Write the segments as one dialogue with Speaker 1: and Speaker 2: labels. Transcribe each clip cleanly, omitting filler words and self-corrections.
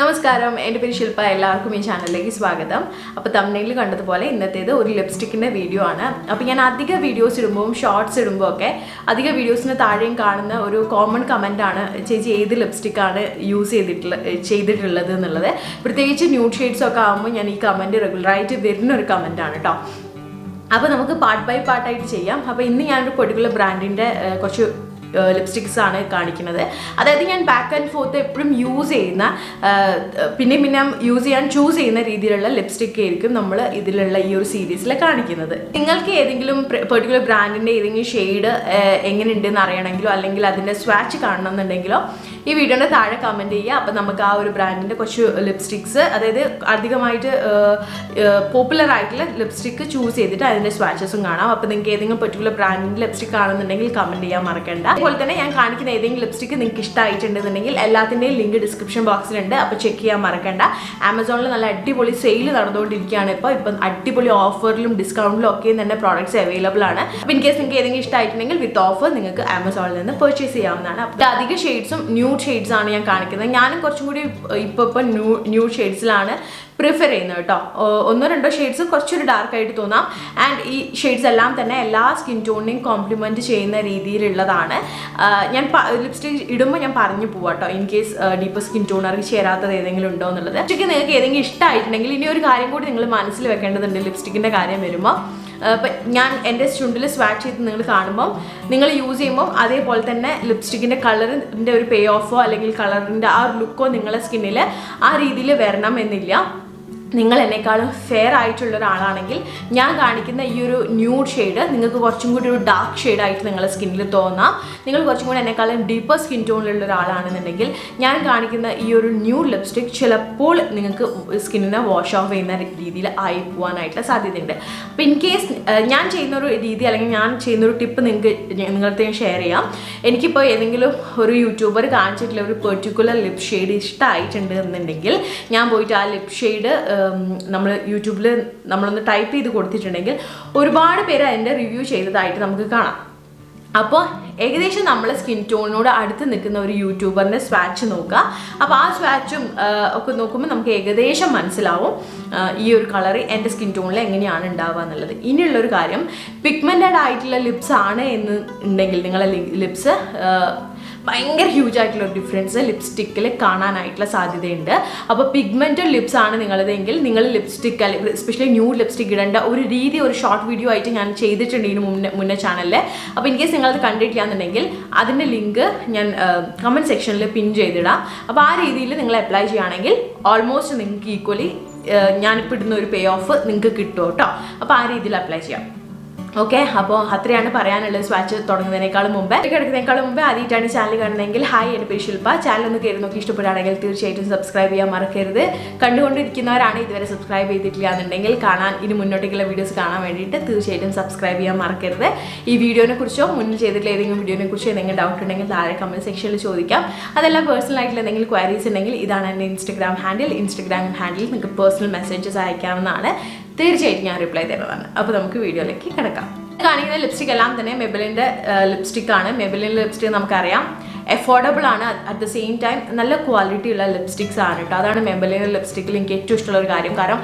Speaker 1: നമസ്കാരം, എൻ്റെ പേര് ശില്പ. എല്ലാവർക്കും ഈ ചാനലിലേക്ക് സ്വാഗതം. അപ്പോൾ തംബ്നെയിലിൽ കണ്ടതുപോലെ ഇന്നത്തേത് ഒരു ലിപ്സ്റ്റിക്കിൻ്റെ വീഡിയോ ആണ്. അപ്പോൾ ഞാൻ അധിക വീഡിയോസ് ഇടുമ്പോൾ ഷോർട്സ് ഇടുമ്പോൾ ഒക്കെ അധിക വീഡിയോസിന് താഴെയും കാണുന്ന ഒരു കോമൺ കമൻറ്റാണ്, ചേച്ചി ഏത് ലിപ്സ്റ്റിക്കാണ് യൂസ് ചെയ്തിട്ടുള്ളത് എന്നുള്ളത്. പ്രത്യേകിച്ച് ന്യൂഡ് ഷെയ്ഡ്സ് ഒക്കെ ആകുമ്പോൾ ഞാൻ ഈ കമൻറ്റ് റെഗുലറായിട്ട് വരുന്ന ഒരു കമൻറ്റാണ് കേട്ടോ. അപ്പോൾ നമുക്ക് പാർട്ട് ബൈ പാർട്ടായിട്ട് ചെയ്യാം. അപ്പോൾ ഇന്ന് ഞാനൊരു പെർട്ടിക്കുലർ ബ്രാൻഡിൻ്റെ കുറച്ച് ലിപ്സ്റ്റിക്സ് ആണ് കാണിക്കുന്നത്. അതായത് ഞാൻ ബാക്ക് ആൻഡ് ഫോർത്ത് എപ്പോഴും യൂസ് ചെയ്യുന്ന പിന്നെ യൂസ് ചെയ്യാൻ ചൂസ് ചെയ്യുന്ന രീതിയിലുള്ള ലിപ്സ്റ്റിക് ആയിരിക്കും നമ്മൾ ഇതിലുള്ള ഈ ഒരു സീരീസിൽ കാണിക്കുന്നത്. നിങ്ങൾക്ക് ഏതെങ്കിലും പെർട്ടിക്കുലർ ബ്രാൻഡിൻ്റെ ഏതെങ്കിലും ഷെയ്ഡ് എങ്ങനെയുണ്ടെന്ന് അറിയണമെങ്കിലോ അല്ലെങ്കിൽ അതിൻ്റെ സ്വാച്ച് കാണണമെന്നുണ്ടെങ്കിലോ ഈ വീഡിയോയുടെ താഴെ കമൻറ്റ് ചെയ്യുക. അപ്പോൾ നമുക്ക് ആ ഒരു ബ്രാൻഡിൻ്റെ കുറച്ച് ലിപ്സ്റ്റിക്സ്, അതായത് അധികമായിട്ട് പോപ്പുലർ ആയിട്ടുള്ള ലിപ്സ്റ്റിക്ക് ചൂസ് ചെയ്തിട്ട് അതിൻ്റെ സ്വാച്ചസും കാണാം. അപ്പോൾ നിങ്ങൾക്ക് ഏതെങ്കിലും പെർട്ടിക്കുലർ ബ്രാൻഡിൻ്റെ ലിപ്സ്റ്റിക് കാണുന്നുണ്ടെങ്കിൽ കമൻറ്റ് ചെയ്യാൻ മറക്കണ്ട. അതുപോലെ തന്നെ ഞാൻ കാണിക്കുന്ന ഏതെങ്കിലും ലിപ്സ്റ്റിക്ക് നിങ്ങൾക്ക് ഇഷ്ടമായിട്ടുണ്ടെന്നുണ്ടെങ്കിൽ എല്ലാത്തിൻ്റെയും ലിങ്ക് ഡിസ്ക്രിപ്ഷൻ ബോക്സിലുണ്ട്. അപ്പോൾ ചെക്ക് ചെയ്യാൻ മറക്കണ്ട. ആമസോണിൽ നല്ല അടിപൊളി സെയിൽ നടന്നുകൊണ്ടിരിക്കുകയാണ്. ഇപ്പം അടിപൊളി ഓഫറിലും ഡിസ്കൗണ്ടിലും ഒക്കെയും തന്നെ പ്രോഡക്റ്റ്സ് അവൈലബിൾ ആണ്. അപ്പോൾ ഇൻ കേസ് നിങ്ങൾക്ക് ഏതെങ്കിലും ഇഷ്ടമായിട്ടുണ്ടെങ്കിൽ വിത്ത് ഓഫർ നിങ്ങൾക്ക് ആമസോണിൽ നിന്ന് പർച്ചേസ് ചെയ്യാവുന്നതാണ്. അപ്പോൾ അധിക ഷെയ്ഡ്സും ന്യൂഡ് ഷെയ്ഡ്സ് ആണ് ഞാൻ കാണിക്കുന്നത്. ഞാനും കുറച്ചും കൂടി ഇപ്പം ന്യൂഡ് ഷെയ്ഡ്സിലാണ് പ്രിഫർ ചെയ്യുന്നത് കേട്ടോ. ഒന്നോ രണ്ടോ ഷെയ്ഡ്സ് കുറച്ചൊരു ഡാർക്കായിട്ട് തോന്നാം. ആൻഡ് ഈ ഷെയ്ഡ്സ് എല്ലാം തന്നെ എല്ലാ സ്കിൻ ടോണിനെയും കോംപ്ലിമെൻറ്റ് ചെയ്യുന്ന രീതിയിലുള്ളതാണ്. ഞാൻ ലിപ്സ്റ്റിക് ഇടുമ്പോൾ ഞാൻ പറഞ്ഞു പോവാം കേട്ടോ, ഇൻ കേസ് ഡീപ്പർ സ്കിൻ ടോണർക്ക് ചേരാത്തത് ഏതെങ്കിലും ഉണ്ടോ എന്നുള്ളത്. ലിപ്സ്റ്റിക്ക് നിങ്ങൾക്ക് ഏതെങ്കിലും ഇഷ്ടമായിട്ടുണ്ടെങ്കിൽ ഇനി ഒരു കാര്യം കൂടി നിങ്ങൾ മനസ്സിൽ വെക്കേണ്ടതുണ്ട്. ലിപ്സ്റ്റിക്കിൻ്റെ കാര്യം വരുമ്പോൾ ഇപ്പം ഞാൻ എൻ്റെ ചുണ്ടിൽ സ്വാച്ച് ചെയ്ത് നിങ്ങൾ കാണുമ്പം നിങ്ങൾ യൂസ് ചെയ്യുമ്പം അതേപോലെ തന്നെ ലിപ്സ്റ്റിക്കിൻ്റെ കളറിൻ്റെ ഒരു പേ ഓഫോ അല്ലെങ്കിൽ കളറിൻ്റെ ആ ഒരു ലുക്കോ നിങ്ങളുടെ സ്കിന്നിൽ ആ രീതിയിൽ വരണം എന്നില്ല. നിങ്ങൾ എന്നെക്കാളും ഫെയർ ആയിട്ടുള്ള ഒരാളാണെങ്കിൽ ഞാൻ കാണിക്കുന്ന ഈ ഒരു ന്യൂഡ് ഷെയ്ഡ് നിങ്ങൾക്ക് കുറച്ചും കൂടി ഒരു ഡാർക്ക് ഷെയ്ഡായിട്ട് നിങ്ങളുടെ സ്കിന്നിൽ തോന്നാം. നിങ്ങൾ കുറച്ചും കൂടി എന്നെക്കാളും ഡീപ്പർ സ്കിൻ ടോണിലുള്ള ഒരാളാണെന്നുണ്ടെങ്കിൽ ഞാൻ കാണിക്കുന്ന ഈ ഒരു ന്യൂഡ് ലിപ്സ്റ്റിക് ചിലപ്പോൾ നിങ്ങൾക്ക് സ്കിന്നിനെ വാഷ് ഓഫ് ചെയ്യുന്ന രീതിയിൽ ആയി പോകാനായിട്ടുള്ള സാധ്യതയുണ്ട്. അപ്പോൾ ഇൻ കേസ് ഞാൻ ചെയ്യുന്നൊരു രീതി അല്ലെങ്കിൽ ഞാൻ ചെയ്യുന്നൊരു ടിപ്പ് നിങ്ങളുടെ ഷെയർ ചെയ്യാം. എനിക്കിപ്പോൾ ഏതെങ്കിലും ഒരു യൂട്യൂബർ കാണിച്ചിട്ടുള്ള ഒരു പെർട്ടിക്കുലർ ലിപ് ഷെയ്ഡ് ഇഷ്ടമായിട്ടുണ്ട് എന്നുണ്ടെങ്കിൽ ഞാൻ പോയിട്ട് ആ ലിപ് ഷെയ്ഡ് നമ്മൾ യൂട്യൂബിൽ നമ്മളൊന്ന് ടൈപ്പ് ചെയ്ത് കൊടുത്തിട്ടുണ്ടെങ്കിൽ ഒരുപാട് പേര് അതിൻ്റെ റിവ്യൂ ചെയ്തതായിട്ട് നമുക്ക് കാണാം. അപ്പോൾ ഏകദേശം നമ്മൾ സ്കിൻ ടോണിനോട് അടുത്ത് നിൽക്കുന്ന ഒരു യൂട്യൂബറിൻ്റെ സ്വാച്ച് നോക്കുക. അപ്പോൾ ആ സ്വാച്ചും ഒക്കെ നോക്കുമ്പോൾ നമുക്ക് ഏകദേശം മനസ്സിലാവും ഈ ഒരു കളർ എൻ്റെ സ്കിൻ ടോണിൽ എങ്ങനെയാണ് ഉണ്ടാവുക എന്നുള്ളത്. ഇനിയുള്ളൊരു കാര്യം, പിഗ്മെൻറ്റഡ് ആയിട്ടുള്ള ലിപ്സ് ആണ് എന്ന് ഉണ്ടെങ്കിൽ നിങ്ങളെ ലിപ്സ് ഭയങ്കര ഹ്യൂജ് ആയിട്ടുള്ള ഒരു ഡിഫറൻസ് ലിപ്സ്റ്റിക്കിൽ കാണാനായിട്ടുള്ള സാധ്യതയുണ്ട്. അപ്പോൾ പിഗ്മെൻറ്റഡ് ലിപ്സ് ആണ് നിങ്ങളതെങ്കിൽ നിങ്ങൾ ലിപ്സ്റ്റിക്ക് എസ്പെഷ്യലി ന്യൂഡ് ലിപ്സ്റ്റിക് ഇടേണ്ട ഒരു രീതി ഒരു ഷോർട്ട് വീഡിയോ ആയിട്ട് ഞാൻ ചെയ്തിട്ടുണ്ട് ഇതിന് മുന്നേ ചാനലിൽ. അപ്പോൾ ഇൻ കേസ് നിങ്ങളത് കണ്ടിട്ടില്ല എന്നുണ്ടെങ്കിൽ അതിൻ്റെ ലിങ്ക് ഞാൻ കമൻറ്റ് സെക്ഷനിൽ പിൻ ചെയ്തിടാം. അപ്പോൾ ആ രീതിയിൽ നിങ്ങൾ അപ്ലൈ ചെയ്യുകയാണെങ്കിൽ ഓൾമോസ്റ്റ് നിങ്ങൾക്ക് ഈക്വലി ഞാനിപ്പോൾ ഇടുന്ന ഒരു പേ ഓഫ് നിങ്ങൾക്ക് കിട്ടും കേട്ടോ. അപ്പോൾ ആ രീതിയിൽ അപ്ലൈ ചെയ്യാം. ഓക്കെ, അപ്പോൾ അത്രയാണ് പറയാനുള്ളത്. സ്വാച്ച് തുടങ്ങുന്നതിനേക്കാളും മുമ്പേ ആദ്യമായിട്ടാണ് ചാനൽ കാണുന്നതെങ്കിൽ ഹായ്, എൻ്റെ പേര് ശില്പ. ചാനൽ ഒന്ന് കയറി നോക്കി ഇഷ്ടപ്പെടുകയാണെങ്കിൽ തീർച്ചയായിട്ടും സബ്സ്ക്രൈബ് ചെയ്യാൻ മറക്കരുത്. കണ്ടുകൊണ്ടിരിക്കുന്നവരാണ് ഇതുവരെ സബ്സ്ക്രൈബ് ചെയ്തിട്ടില്ല എന്നുണ്ടെങ്കിൽ ഇനി മുന്നോട്ടേക്കുള്ള വീഡിയോസ് കാണാൻ വേണ്ടിയിട്ട് തീർച്ചയായിട്ടും സബ്സ്ക്രൈബ് ചെയ്യാൻ മറക്കരുത്. ഈ വീഡിയോനെ കുറിച്ചോ മുന്നിൽ ചെയ്തിട്ടുള്ള ഏതെങ്കിലും വീഡിയോനെ കുറിച്ചോ എന്തെങ്കിലും ഡൗട്ട് ഉണ്ടെങ്കിൽ താഴെ കമൻറ്റ് സെക്ഷനിൽ ചോദിക്കാം. അതെല്ലാം പേഴ്സണൽ ആയിട്ടുള്ള എന്തെങ്കിലും ക്വയറീസ് ഉണ്ടെങ്കിൽ ഇതാണ് എൻ്റെ ഇൻസ്റ്റഗ്രാം ഹാൻഡിൽ നിങ്ങൾക്ക് പേഴ്സണൽ മെസ്സേജസ് അയക്കാവുന്നതാണ്. തീർച്ചയായിട്ടും ഞാൻ റിപ്ലൈ തരുന്നതാണ്. അപ്പോൾ നമുക്ക് വീഡിയോയിലേക്ക് കിടക്കാം. കാണിക്കുന്ന ലിപ്സ്റ്റിക് എല്ലാം തന്നെ മെബലിൻ്റെ ലിപ്സ്റ്റിക്കാണ്. മെബലിൻ്റെ ലിപ്സ്റ്റിക് നമുക്കറിയാം അഫോർഡബിൾ ആണ്, അറ്റ് ദ സെയിം ടൈം നല്ല ക്വാളിറ്റി ഉള്ള ലിപ്സ്റ്റിക്സ് ആണ് കേട്ടോ. അതാണ് മെബലിൻ്റെ ലിപ്സ്റ്റിക്കിൽ എനിക്ക് ഏറ്റവും ഇഷ്ടമുള്ള ഒരു കാര്യം. കാരണം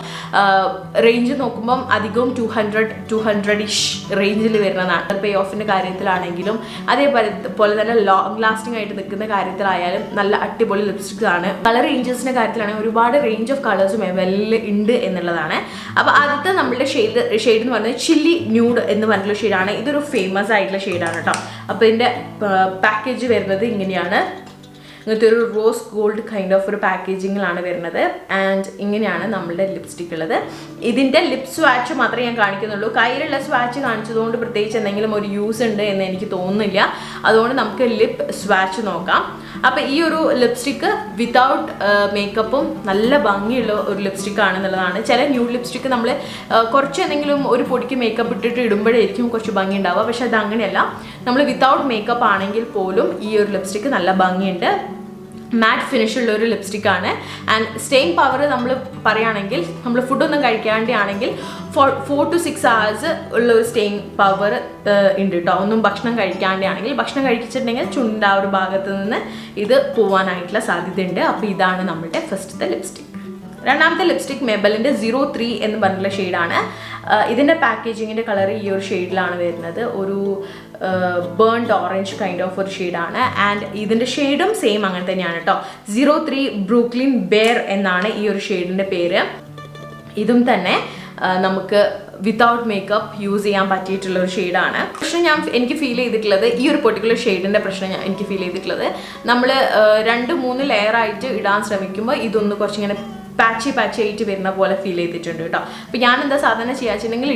Speaker 1: റേഞ്ച് നോക്കുമ്പം അധികവും 200-ish റേഞ്ചിൽ വരുന്നതാണ്. പേ ഓഫിൻ്റെ കാര്യത്തിലാണെങ്കിലും അതേപോലെ തന്നെ ലോങ് ലാസ്റ്റിംഗ് ആയിട്ട് നിൽക്കുന്ന കാര്യത്തിലായാലും നല്ല അടിപൊളി ലിപ്സ്റ്റിക്സ് ആണ്. കളർ റേഞ്ചസിൻ്റെ കാര്യത്തിലാണെങ്കിൽ ഒരുപാട് റേഞ്ച് ഓഫ് കളേഴ്സ് മെബലിൽ ഉണ്ട് എന്നുള്ളതാണ്. അപ്പോൾ ആദ്യത്തെ നമ്മളുടെ ഷെയ്ഡ് എന്ന് പറയുന്നത് ചില്ലി ന്യൂഡ് എന്ന് പറഞ്ഞിട്ടുള്ള ഷെയ്ഡാണ്. ഇതൊരു ഫേമസ് ആയിട്ടുള്ള ഷെയ്ഡാണ് കേട്ടോ. അപ്പോൾ ഇതിൻ്റെ പാക്കേജ് വരുന്നത് ഇങ്ങനെയാണ്. ഇങ്ങനത്തെ ഒരു റോസ് ഗോൾഡ് കൈൻഡ് ഓഫ് ഒരു പാക്കേജിങ്ങിലാണ് വരുന്നത്. ആൻഡ് ഇങ്ങനെയാണ് നമ്മളുടെ ലിപ്സ്റ്റിക് ഉള്ളത്. ഇതിൻ്റെ ലിപ് സ്വാച്ച് മാത്രമേ ഞാൻ കാണിക്കുന്നുള്ളൂ. കയ്യിലുള്ള സ്വാച്ച് കാണിച്ചതുകൊണ്ട് പ്രത്യേകിച്ച് എന്തെങ്കിലും ഒരു യൂസ് ഉണ്ട് എന്ന് എനിക്ക് തോന്നുന്നില്ല. അതുകൊണ്ട് നമുക്ക് ലിപ് സ്വാച്ച് നോക്കാം. അപ്പോൾ ഈ ഒരു ലിപ്സ്റ്റിക്ക് വിതൗട്ട് മേക്കപ്പും നല്ല ഭംഗിയുള്ള ഒരു ലിപ്സ്റ്റിക് ആണെന്നുള്ളതാണ്. ചില ന്യൂഡ് ലിപ്സ്റ്റിക്ക് നമ്മൾ കുറച്ച് എന്തെങ്കിലും ഒരു പൊടിക്ക് മേക്കപ്പ് ഇട്ടിട്ട് ഇടുമ്പോഴായിരിക്കും കുറച്ച് ഭംഗി ഉണ്ടാവുക. പക്ഷെ അത് അങ്ങനെയല്ല. നമ്മൾ വിതൗട്ട് മേക്കപ്പ് ആണെങ്കിൽ പോലും ഈ ഒരു ലിപ്സ്റ്റിക്ക് നല്ല ഭംഗിയുണ്ട്. മാറ്റ് ഫിനിഷ് ഉള്ള ഒരു ലിപ്സ്റ്റിക് ആണ്. ആൻഡ് സ്റ്റേയിങ് പവർ നമ്മൾ പറയുകയാണെങ്കിൽ നമ്മൾ ഫുഡൊന്നും കഴിക്കാണ്ടാണെങ്കിൽ 4 to 6 hours ഉള്ള ഒരു സ്റ്റേയിങ് പവർ ഉണ്ട് കേട്ടോ. ഒന്നും ഭക്ഷണം കഴിക്കാണ്ടാണെങ്കിൽ, ഭക്ഷണം കഴിച്ചിട്ടുണ്ടെങ്കിൽ ചുണ്ടിൻ്റെ ആ ഒരു ഭാഗത്ത് നിന്ന് ഇത് പോവാനായിട്ടുള്ള സാധ്യതയുണ്ട്. അപ്പോൾ ഇതാണ് നമ്മുടെ ഫസ്റ്റത്തെ ലിപ്സ്റ്റിക്. രണ്ടാമത്തെ ലിപ്സ്റ്റിക് മെബലിൻ്റെ 03 എന്ന് പറഞ്ഞിട്ടുള്ള ഷെയ്ഡാണ്. ഇതിൻ്റെ പാക്കേജിങ്ങിൻ്റെ കളർ ഈ ഒരു ഷെയ്ഡിലാണ് വരുന്നത്. ഒരു ബേൺഡ് ഓറഞ്ച് കൈൻഡ് ഓഫ് ഒരു ഷെയ്ഡാണ്. ആൻഡ് ഇതിൻ്റെ ഷെയ്ഡും സെയിം അങ്ങനെ തന്നെയാണ് കേട്ടോ. 03 ബ്രൂക്ലിൻ ബെയർ എന്നാണ് ഈ ഒരു ഷെയ്ഡിൻ്റെ പേര്. ഇതും തന്നെ നമുക്ക് വിത്തൗട്ട് മേക്കപ്പ് യൂസ് ചെയ്യാൻ പറ്റിയിട്ടുള്ള ഒരു ഷെയ്ഡാണ്. പക്ഷേ എനിക്ക് ഫീൽ ചെയ്തിട്ടുള്ളത് ഈ ഒരു പെർട്ടിക്കുലർ ഷെയ്ഡിൻ്റെ പ്രശ്നം എനിക്ക് ഫീൽ ചെയ്തിട്ടുള്ളത്, നമ്മൾ 2-3 ലെയറായിട്ട് ഇടാൻ ശ്രമിക്കുമ്പോൾ ഇതൊന്ന് കുറച്ചിങ്ങനെ പാച്ചി ആയിട്ട് വരുന്ന പോലെ ഫീൽ ചെയ്തിട്ടുണ്ട് കേട്ടോ. അപ്പോൾ ഞാൻ എന്താ സാധാരണ ചെയ്യാച്ചിട്ടുണ്ടെങ്കിൽ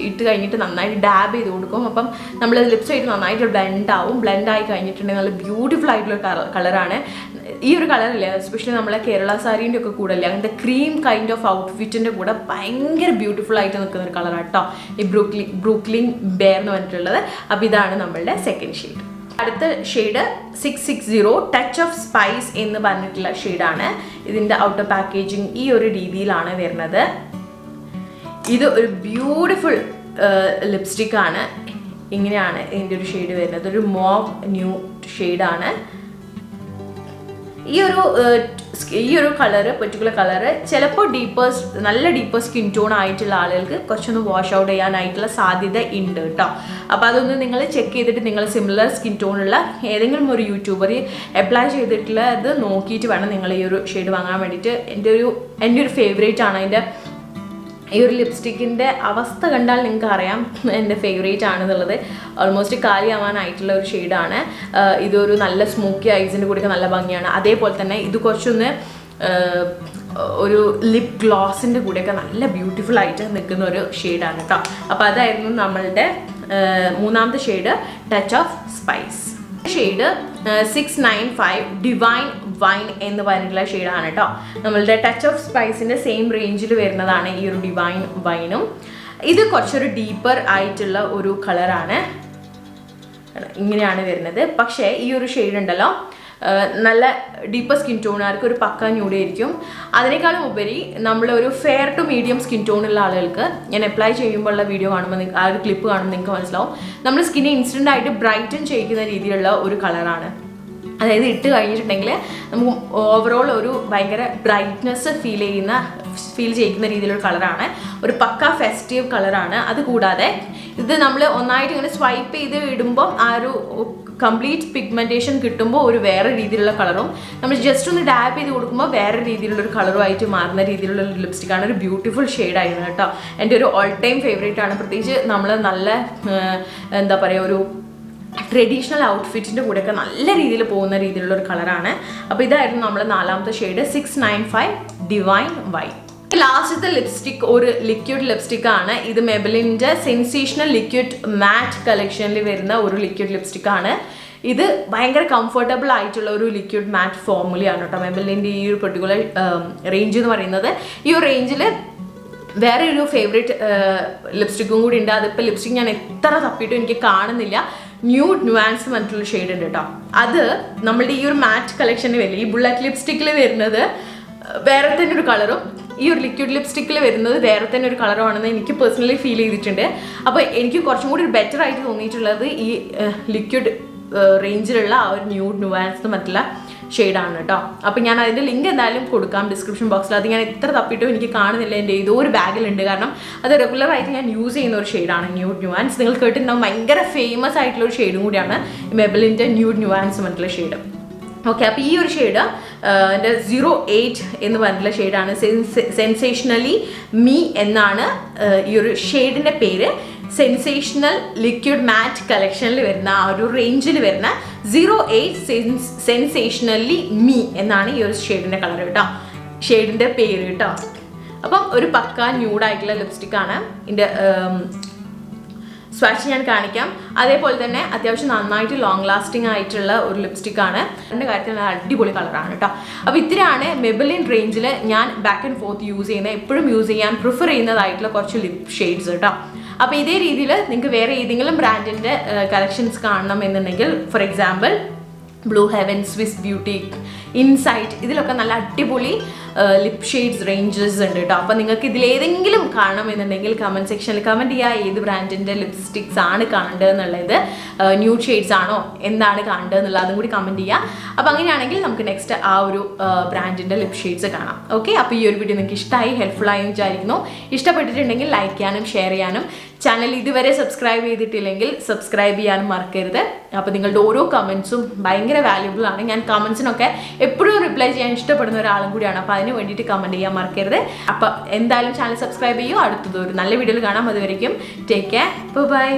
Speaker 1: ഇട്ട് കഴിഞ്ഞിട്ട് നന്നായിട്ട് ഡാബ് ചെയ്ത് കൊടുക്കും. അപ്പം നമ്മൾ ലിപ്സായിട്ട് നന്നായിട്ട് ബ്ലെൻഡ് ആയി കഴിഞ്ഞിട്ടുണ്ടെങ്കിൽ നല്ല ബ്യൂട്ടിഫുൾ ആയിട്ടുള്ള കളറാണ്. ഈ ഒരു കളറില്ല, എസ്പെഷ്യലി നമ്മളെ കേരള സാരീൻ്റെ ഒക്കെ കൂടെ അല്ലേ, അങ്ങനത്തെ ക്രീം കൈൻഡ് ഓഫ് ഔട്ട്ഫിറ്റിൻ്റെ കൂടെ ഭയങ്കര ബ്യൂട്ടിഫുൾ ആയിട്ട് നിൽക്കുന്ന ഒരു കളറാണ് കേട്ടോ ഈ ബ്രൂക്ലിൻ ബെയർ എന്ന് പറഞ്ഞിട്ടുള്ളത്. അപ്പോൾ ഇതാണ് നമ്മളുടെ സെക്കൻഡ് ഷെയ്ഡ്. അടുത്ത ഷെയ്ഡ് 660 ടച്ച് ഓഫ് സ്പൈസ് എന്ന് പറഞ്ഞിട്ടുള്ള ഷെയ്ഡാണ്. ഇതിൻ്റെ ഔട്ടർ പാക്കേജിങ് ഈ ഒരു രീതിയിലാണ് വരുന്നത്. ഇത് ഒരു ബ്യൂട്ടിഫുൾ ലിപ്സ്റ്റിക് ആണ്. ഇങ്ങനെയാണ് ഇതിൻ്റെ ഒരു ഷെയ്ഡ് വരുന്നത്. ഒരു മോവ് ന്യൂ ഷെയ്ഡാണ്. ഈ ഒരു കളറ്, പെർട്ടിക്കുലർ കളറ് ചിലപ്പോൾ നല്ല ഡീപ്പർ സ്കിൻ ടോൺ ആയിട്ടുള്ള ആളുകൾക്ക് കുറച്ചൊന്ന് വാഷ് ഔട്ട് ചെയ്യാനായിട്ടുള്ള സാധ്യത ഉണ്ട് കേട്ടോ. അപ്പോൾ അതൊന്ന് നിങ്ങൾ ചെക്ക് ചെയ്തിട്ട് നിങ്ങൾ സിമിലർ സ്കിൻ ടോണുള്ള ഏതെങ്കിലും ഒരു യൂട്യൂബർ അപ്ലൈ ചെയ്തിട്ടുള്ളത് നോക്കിയിട്ട് വേണം നിങ്ങൾ ഈ ഒരു ഷെയ്ഡ് വാങ്ങാൻ വേണ്ടിയിട്ട്. എൻ്റെ ഒരു ഫേവറേറ്റ് ആണ്. ഈ ഒരു ലിപ്സ്റ്റിക്കിൻ്റെ അവസ്ഥ കണ്ടാൽ നിങ്ങൾക്ക് അറിയാം എൻ്റെ ഫേവറേറ്റ് ആണെന്നുള്ളത്. ഓൾമോസ്റ്റ് കാലിയാവാനായിട്ടുള്ള ഒരു ഷെയ്ഡാണ്. ഇതൊരു നല്ല സ്മോക്കി ഐസിൻ്റെ കൂടെയൊക്കെ നല്ല ഭംഗിയാണ്. അതേപോലെ തന്നെ ഇത് കുറച്ചൊന്ന് ഒരു ലിപ് ഗ്ലോസിൻ്റെ കൂടെയൊക്കെ നല്ല ബ്യൂട്ടിഫുൾ ആയിട്ട് നിൽക്കുന്ന ഒരു ഷെയ്ഡാണ് കേട്ടോ. അപ്പോൾ അതായിരുന്നു നമ്മളുടെ മൂന്നാമത്തെ shade touch of spice. Shade 695 divine wine എന്ന് പറഞ്ഞിട്ടുള്ള ഷെയ്ഡാണ് കേട്ടോ. നമ്മളുടെ ടച്ച് ഓഫ് സ്പൈസിൻ്റെ സെയിം റേഞ്ചിൽ വരുന്നതാണ് ഈ ഒരു ഡിവൈൻ വൈനും. ഇത് കുറച്ചൊരു ഡീപ്പർ ആയിട്ടുള്ള ഒരു കളറാണ്. ഇങ്ങനെയാണ് വരുന്നത്. പക്ഷേ ഈ ഒരു ഷെയ്ഡ് ഉണ്ടല്ലോ, നല്ല ഡീപ്പർ സ്കിൻ ടോണുകാർക്ക് ഒരു പക്ക ന്യൂഡ് ആയിരിക്കും. അതിനേക്കാളും ഉപരി നമ്മൾ ഒരു ഫെയർ ടു മീഡിയം സ്കിൻ ടോണുള്ള ആളുകൾക്ക് ഞാൻ അപ്ലൈ ചെയ്യുമ്പോൾ ഉള്ള വീഡിയോ കാണുമ്പോൾ ആ ഒരു ക്ലിപ്പ് കാണുമ്പോൾ നിങ്ങൾക്ക് മനസ്സിലാവും നമ്മൾ സ്കിന്നെ ഇൻസ്റ്റൻ്റ് ആയിട്ട് ബ്രൈറ്റൻ ചെയ്യിക്കുന്ന രീതിയിലുള്ള ഒരു കളറാണ്. അതായത് ഇട്ട് കഴിഞ്ഞിട്ടുണ്ടെങ്കിൽ നമുക്ക് ഓവറോൾ ഒരു ഭയങ്കര ബ്രൈറ്റ്നെസ് ഫീൽ ചെയ്യിക്കുന്ന രീതിയിലുള്ള കളറാണ്. ഒരു പക്ക ഫെസ്റ്റീവ് കളറാണ്. അതുകൂടാതെ ഇത് നമ്മൾ ഒന്നായിട്ട് ഇങ്ങനെ സ്വൈപ്പ് ചെയ്ത് ഇടുമ്പോൾ ആ ഒരു കംപ്ലീറ്റ് പിഗ്മെൻറ്റേഷൻ കിട്ടുമ്പോൾ ഒരു വേറെ രീതിയിലുള്ള കളറും, നമ്മൾ ജസ്റ്റ് ഒന്ന് ഡാപ്പ് ചെയ്ത് കൊടുക്കുമ്പോൾ വേറെ രീതിയിലുള്ളൊരു കളറുമായിട്ട് മാറുന്ന രീതിയിലുള്ള ഒരു ലിപ്സ്റ്റിക്കാണ്. ഒരു ബ്യൂട്ടിഫുൾ ഷെയ്ഡായിരുന്നു കേട്ടോ. എൻ്റെ ഒരു ഓൾ ടൈം ഫേവറേറ്റ് ആണ്. പ്രത്യേകിച്ച് നമ്മൾ നല്ല എന്താ പറയുക, ഒരു ട്രഡീഷണൽ ഔട്ട്ഫിറ്റിൻ്റെ കൂടെയൊക്കെ നല്ല രീതിയിൽ പോകുന്ന രീതിയിലുള്ള ഒരു കളറാണ്. അപ്പോൾ ഇതായിരുന്നു നമ്മൾ നാലാമത്തെ ഷെയ്ഡ് 695 ഡിവൈൻ വൈൻ. ലാസ്റ്റത്തെ ലിപ്സ്റ്റിക് ഒരു ലിക്വിഡ് ലിപ്സ്റ്റിക് ആണ്. ഇത് മെബലിൻ്റെ സെൻസേഷണൽ ലിക്വിഡ് മാറ്റ് കളക്ഷനിൽ വരുന്ന ഒരു ലിക്വിഡ് ലിപ്സ്റ്റിക് ആണ്. ഇത് ഭയങ്കര കംഫർട്ടബിൾ ആയിട്ടുള്ള ഒരു ലിക്വിഡ് മാറ്റ് ഫോർമുലയാണ് കേട്ടോ. മെബലിൻ്റെ ഈ ഒരു പെർട്ടിക്കുലർ റേഞ്ച് എന്ന് പറയുന്നത്. ഈ ഒരു റേഞ്ചിൽ വേറെ ഒരു ഫേവറേറ്റ് ലിപ്സ്റ്റിക്കും കൂടി ഉണ്ട്. അതിപ്പോൾ ലിപ്സ്റ്റിക് ഞാൻ എത്ര തപ്പിയിട്ടും എനിക്ക് കാണുന്നില്ല. ന്യൂഡ് ന്യൂവാൻസ് പറഞ്ഞിട്ടുള്ള ഷെയ്ഡ് ഉണ്ട് കേട്ടോ. അത് നമ്മളുടെ ഈ ഒരു മാറ്റ് കളക്ഷനിൽ വരില്ല. ഈ ബുള്ളറ്റ് ലിപ്സ്റ്റിക്കിൽ വരുന്നത് വേറെ തന്നെ ഒരു കളറും ഈ ഒരു ലിക്വിഡ് ലിപ്സ്റ്റിക്കിൽ വരുന്നത് വേറെ തന്നെ ഒരു കളറുമാണെന്ന് എനിക്ക് പേഴ്സണലി ഫീൽ ചെയ്തിട്ടുണ്ട്. അപ്പോൾ എനിക്ക് കുറച്ചും കൂടി ബെറ്റർ ആയിട്ട് തോന്നിയിട്ടുള്ളത് ഈ ലിക്വിഡ് റേഞ്ചിലുള്ള ആ ഒരു ന്യൂഡ് ന്യൂവാൻസ് മറ്റുള്ള ഷെയ്ഡാണ് കേട്ടോ. അപ്പോൾ ഞാൻ അതിൻ്റെ ലിങ്ക് എന്തായാലും കൊടുക്കാം ഡിസ്ക്രിപ്ഷൻ ബോക്സിൽ. അത് ഞാൻ എത്ര തപ്പിയിട്ടും എനിക്ക് കാണുന്നില്ല. എൻ്റെ ഏതോ ഒരു ബാഗിലുണ്ട്. കാരണം അത് റെഗുലറായിട്ട് ഞാൻ യൂസ് ചെയ്യുന്ന ഒരു ഷെയ്ഡാണ് ന്യൂഡ് ന്യൂവാൻസ്. നിങ്ങൾ കേട്ടിട്ടുണ്ടാവും, ഭയങ്കര ഫേമസ് ആയിട്ടുള്ള ഒരു ഷെയ്ഡും കൂടിയാണ് മെബലിൻ്റെ ന്യൂഡ് ന്യൂവാൻസ് മറ്റുള്ള ഷെയ്ഡ്. ഓക്കെ, അപ്പോൾ ഈ ഒരു ഷെയ്ഡ് എൻ്റെ 08 എന്ന് പറഞ്ഞിട്ടുള്ള ഷെയ്ഡാണ്. സെൻസേഷണലി മീ എന്നാണ് ഈ ഒരു ഷെയ്ഡിൻ്റെ പേര്. സെൻസേഷണൽ ലിക്വിഡ് മാറ്റ് കളക്ഷനിൽ വരുന്ന ആ ഒരു റേഞ്ചിൽ വരുന്ന 08 സെൻസേഷണലി മീ എന്നാണ് ഈ ഒരു ഷെയ്ഡിൻ്റെ കളർ കേട്ടോ, ഷെയ്ഡിൻ്റെ പേര് കേട്ടോ. അപ്പം ഒരു പക്ക ന്യൂഡായിട്ടുള്ള ലിപ്സ്റ്റിക്കാണ്. ഇതിൻ്റെ സ്വാച്ച് ഞാൻ കാണിക്കാം. അതേപോലെ തന്നെ അത്യാവശ്യം നന്നായിട്ട് ലോങ് ലാസ്റ്റിംഗ് ആയിട്ടുള്ള ഒരു ലിപ്സ്റ്റിക്കാണ്. എൻ്റെ കാര്യത്തിൽ നല്ല അടിപൊളി കളറാണ് കേട്ടോ. അപ്പോൾ ഇത്രയാണ് മെബലിൻ റേഞ്ചിൽ ഞാൻ ബാക്ക് ആൻഡ് ഫോർത്ത് യൂസ് ചെയ്യുന്നത്, എപ്പോഴും യൂസ് ചെയ്യാൻ പ്രിഫർ ചെയ്യുന്നതായിട്ടുള്ള കുറച്ച് ലിപ് ഷെയ്ഡ്സ് കേട്ടോ. അപ്പോൾ ഇതേ രീതിയിൽ നിങ്ങൾക്ക് വേറെ ഏതെങ്കിലും ബ്രാൻഡിൻ്റെ കളക്ഷൻസ് കാണണം എന്നുണ്ടെങ്കിൽ, for example blue heaven, Swiss beauty, insight, ഇതിലൊക്കെ നല്ല അടിപൊളി ലിപ് ഷെയ്ഡ്സ് റേഞ്ചസ് ഉണ്ട് കേട്ടോ. അപ്പോൾ നിങ്ങൾക്ക് ഇതിലേതെങ്കിലും കാണണമെന്നുണ്ടെങ്കിൽ കമൻറ്റ് സെക്ഷനിൽ കമൻറ്റ് ചെയ്യുക ഏത് ബ്രാൻഡിൻ്റെ ലിപ്സ്റ്റിക്സ് ആണ് കാണേണ്ടതെന്നുള്ളത്, ന്യൂഡ് ഷെയ്ഡ്സ് ആണോ, എന്താണ് കാണേണ്ടതെന്നുള്ളത് അതും കൂടി കമൻറ്റ് ചെയ്യുക. അപ്പോൾ അങ്ങനെയാണെങ്കിൽ നമുക്ക് നെക്സ്റ്റ് ആ ഒരു ബ്രാൻഡിൻ്റെ ലിപ് ഷെയ്ഡ്സ് കാണാം. ഓക്കെ, അപ്പോൾ ഈ ഒരു വീഡിയോ നിങ്ങൾക്ക് ഇഷ്ടമായി, ഹെൽപ്ഫുൾ ആയി വിചാരിക്കുന്നു. ഇഷ്ടപ്പെട്ടിട്ടുണ്ടെങ്കിൽ ലൈക്ക് ചെയ്യാനും ഷെയർ ചെയ്യാനും, ചാനൽ ഇതുവരെ സബ്സ്ക്രൈബ് ചെയ്തിട്ടില്ലെങ്കിൽ സബ്സ്ക്രൈബ് ചെയ്യാനും മറക്കരുത്. അപ്പോൾ നിങ്ങളുടെ ഓരോ കമൻസും ഭയങ്കര വാല്യുബിൾ ആണ്. ഞാൻ കമൻസിനൊക്കെ എപ്പോഴും റിപ്ലൈ ചെയ്യാൻ ഇഷ്ടപ്പെടുന്ന ഒരാളും കൂടിയാണ്. അപ്പോൾ അതിന് വേണ്ടിയിട്ട് കമൻറ്റ് ചെയ്യാൻ മറക്കരുത്. അപ്പോൾ എന്തായാലും ചാനൽ സബ്സ്ക്രൈബ് ചെയ്യൂ. അടുത്തത് ഒരു നല്ല വീഡിയോയിൽ കാണാം. അതുവരെയ്ക്കും ടേക്ക് കെയർ, ബൈ.